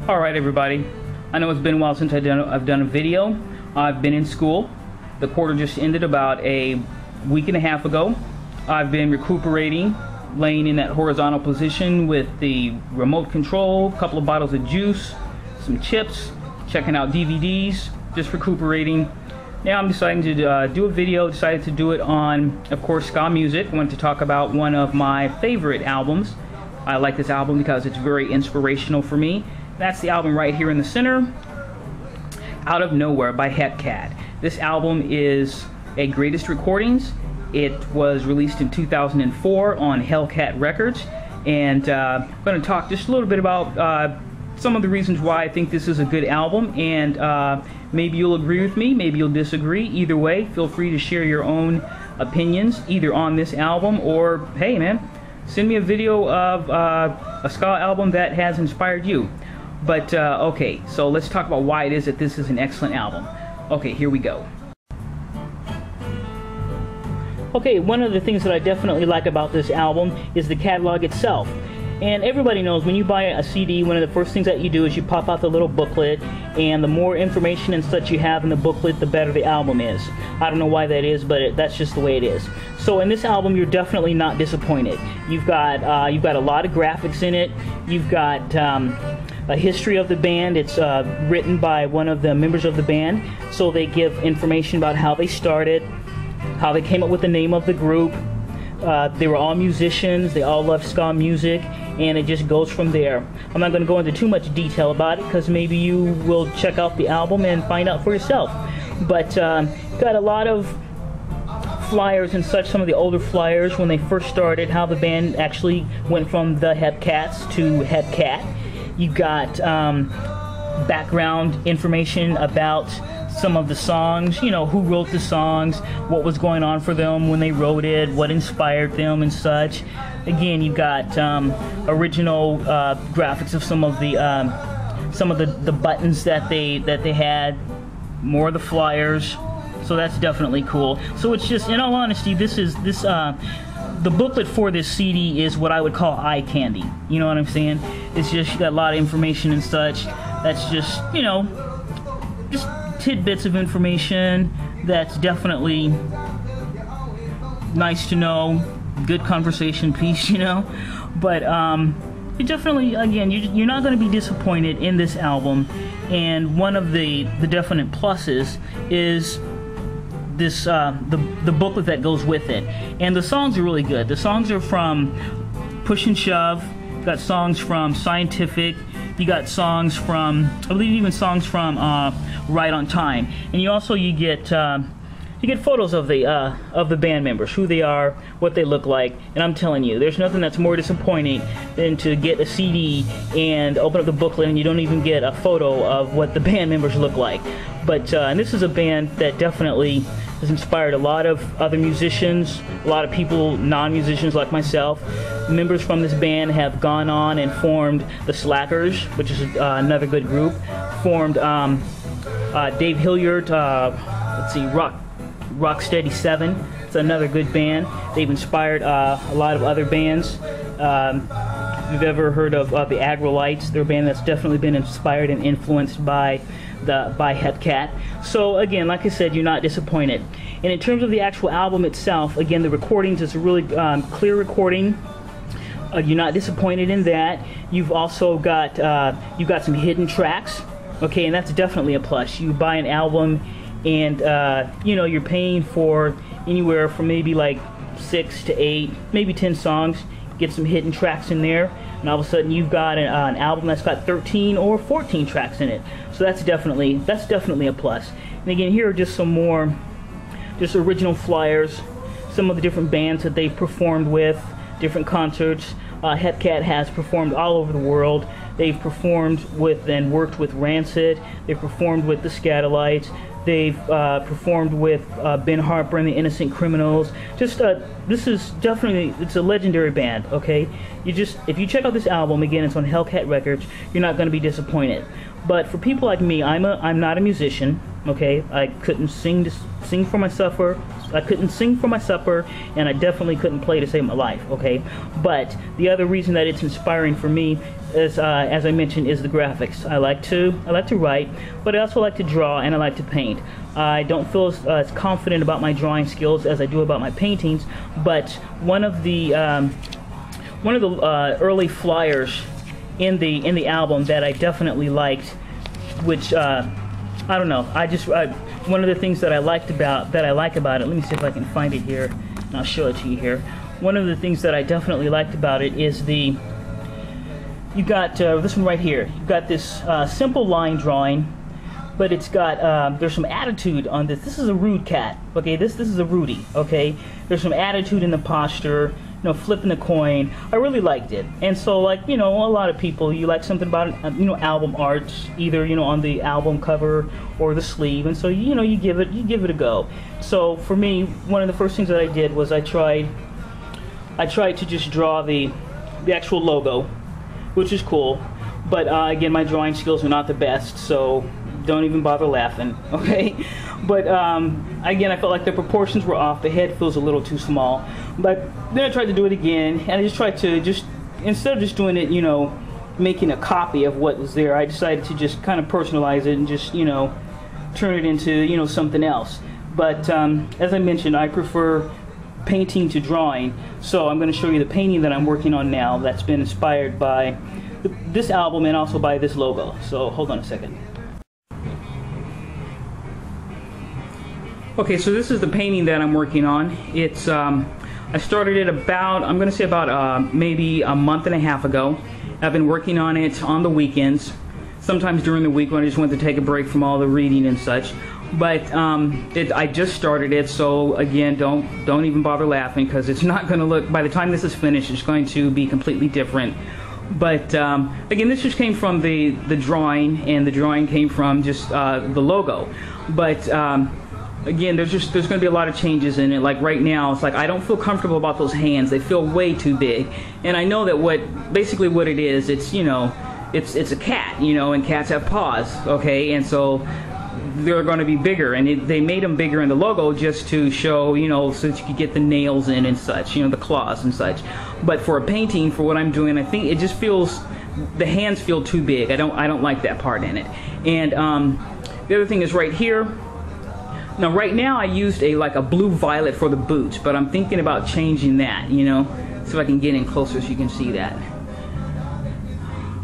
Alright everybody, I know it's been a while since I've done a video. I've been in school. The quarter just ended about a week and a half ago. I've been recuperating, laying in that horizontal position with the remote control, a couple of bottles of juice, some chips, checking out DVDs, just recuperating. Now I'm deciding to do a video, decided to do it on, of course, ska music. I wanted to talk about one of my favorite albums. I like this album because it's very inspirational for me. That's the album right here in the center, Out of Nowhere by HEPCAT. This album is a greatest recordings. It was released in 2004 on HEPCAT Records, and I'm going to talk just a little bit about some of the reasons why I think this is a good album, and maybe you'll agree with me, maybe you'll disagree. Either way, feel free to share your own opinions either on this album, or hey man, send me a video of a ska album that has inspired you. But okay, so let's talk about why it is that this is an excellent album. Okay, here we go. Okay, one of the things that I definitely like about this album is the catalog itself. And everybody knows when you buy a CD, one of the first things that you do is you pop out the little booklet, and the more information and such you have in the booklet, the better the album is. I don't know why that is, but that's just the way it is. So in this album, you're definitely not disappointed. You've got a lot of graphics in it. You've got a history of the band. It's written by one of the members of the band, so they give information about how they started, how they came up with the name of the group. They were all musicians, they all loved ska music, and it just goes from there. I'm not going to go into too much detail about it because maybe you will check out the album and find out for yourself. But got a lot of flyers and such, some of the older flyers when they first started, how the band actually went from the HEPCATs to HEPCAT. You got background information about some of the songs, you know, who wrote the songs, what was going on for them when they wrote it, what inspired them and such. Again, you got original graphics of some of the buttons that they had, more of the flyers. So that's definitely cool. So it's just, in all honesty, the booklet for this CD is what I would call eye candy. You know what I'm saying? It's just, you got a lot of information and such. That's just, you know, just tidbits of information that's definitely nice to know, good conversation piece, you know. But you definitely, again, you're not going to be disappointed in this album. And one of the definite pluses is this the booklet that goes with it, and the songs are really good. The songs are from Push and Shove. You got songs from Scientific. You got songs from, I believe, even songs from Right on Time. And you get photos of the band members, who they are, what they look like. And I'm telling you, there's nothing that's more disappointing than to get a CD and open up the booklet and you don't even get a photo of what the band members look like. But and this is a band that definitely has inspired a lot of other musicians, a lot of people, non-musicians like myself. Members from this band have gone on and formed the Slackers, which is another good group. Formed Dave Hilliard, let's see, Rocksteady 7. It's another good band. They've inspired a lot of other bands. If you've ever heard of the Agrolites, they're a band that's definitely been inspired and influenced by HEPCAT. So again, like I said, you're not disappointed. And in terms of the actual album itself, again, the recordings is a really clear recording. You're not disappointed in that. You've also got some hidden tracks, okay, and that's definitely a plus. You buy an album, and you know, you're paying for anywhere from maybe like 6 to 8, maybe 10 songs. Get some hidden tracks in there, and all of a sudden you've got an album that's got 13 or 14 tracks in it. So that's definitely a plus. And again, here are just some more, just original flyers, some of the different bands that they've performed with, different concerts. HEPCAT has performed all over the world. They've performed with and worked with Rancid. They've performed with the Scatolites. They've performed with Ben Harper and the Innocent Criminals. Just this is definitely, it's a legendary band. Okay, if you check out this album, again, it's on HEPCAT Records. You're not going to be disappointed. But for people like me, I'm not a musician. Okay, I couldn't sing for my supper. I couldn't sing for my supper, and I definitely couldn't play to save my life. Okay, but the other reason that it's inspiring for me is, as I mentioned, is the graphics. I like to write, but I also like to draw and I like to paint. I don't feel as confident about my drawing skills as I do about my paintings. But one of the early flyers in the album that I definitely liked, which I don't know. One of the things that I like about it. Let me see if I can find it here, and I'll show it to you here. One of the things that I definitely liked about it is you got this one right here. You've got this simple line drawing, but it's got there's some attitude on this. This is a rude cat. Okay, this is a Rudy. Okay, there's some attitude in the posture. You know, flipping the coin. I really liked it. And so, like, you know, a lot of people, you like something about, you know, album art, either, you know, on the album cover or the sleeve, and so, you know, you give it a go. So for me, one of the first things that I did was I tried to just draw the actual logo, which is cool. But again, my drawing skills are not the best, so don't even bother laughing, okay? But again, I felt like the proportions were off. The head feels a little too small. But then I tried to do it again, and I just tried to instead of just doing it, you know, making a copy of what was there, I decided to just kind of personalize it and just, you know, turn it into, you know, something else. But as I mentioned, I prefer painting to drawing, so I'm going to show you the painting that I'm working on now that's been inspired by this album and also by this logo. So hold on a second. Okay, so this is the painting that I'm working on. It's I started it I'm going to say about maybe a month and a half ago. I've been working on it on the weekends, sometimes during the week when I just want to take a break from all the reading and such. But I just started it, so again, don't even bother laughing, because it's not going to look, by the time this is finished, it's going to be completely different. But again, this just came from the drawing, and the drawing came from just the logo. But again, there's going to be a lot of changes in it. Like right now, it's like I don't feel comfortable about those hands. They feel way too big. And I know that basically what it is, it's, you know, it's a cat, you know, and cats have paws, okay? And so they're going to be bigger, and they made them bigger in the logo just to show, you know, so that you could get the nails in and such, you know, the claws and such. But for a painting, for what I'm doing, I think it just feels, the hands feel too big. I don't like that part in it. And the other thing is right here. Now right now I used like a blue violet for the boots, but I'm thinking about changing that, you know. See if I can get in closer so you can see that.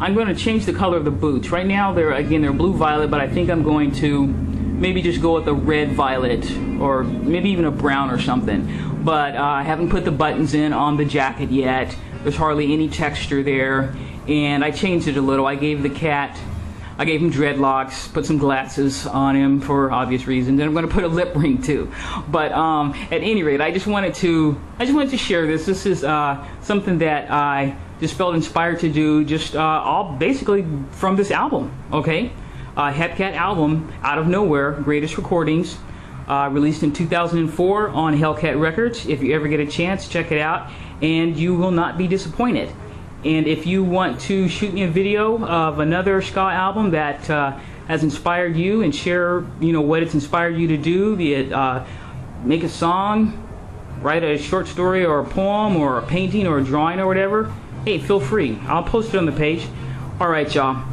I'm going to change the color of the boots. Right now they're blue violet, but I think I'm going to maybe just go with a red violet, or maybe even a brown or something. But I haven't put the buttons in on the jacket yet. There's hardly any texture there, and I changed it a little. I gave the cat, I gave him dreadlocks, put some glasses on him for obvious reasons, and I'm going to put a lip ring too. But at any rate, I just wanted to share this. This is something that I just felt inspired to do, just all basically from this album. Okay, HEPCAT album, Out of Nowhere, Greatest Recordings, released in 2004 on HEPCAT Records. If you ever get a chance, check it out, and you will not be disappointed. And if you want to shoot me a video of another ska album that has inspired you, and share, you know, what it's inspired you to do, be it make a song, write a short story or a poem or a painting or a drawing or whatever, hey, feel free. I'll post it on the page. All right, y'all.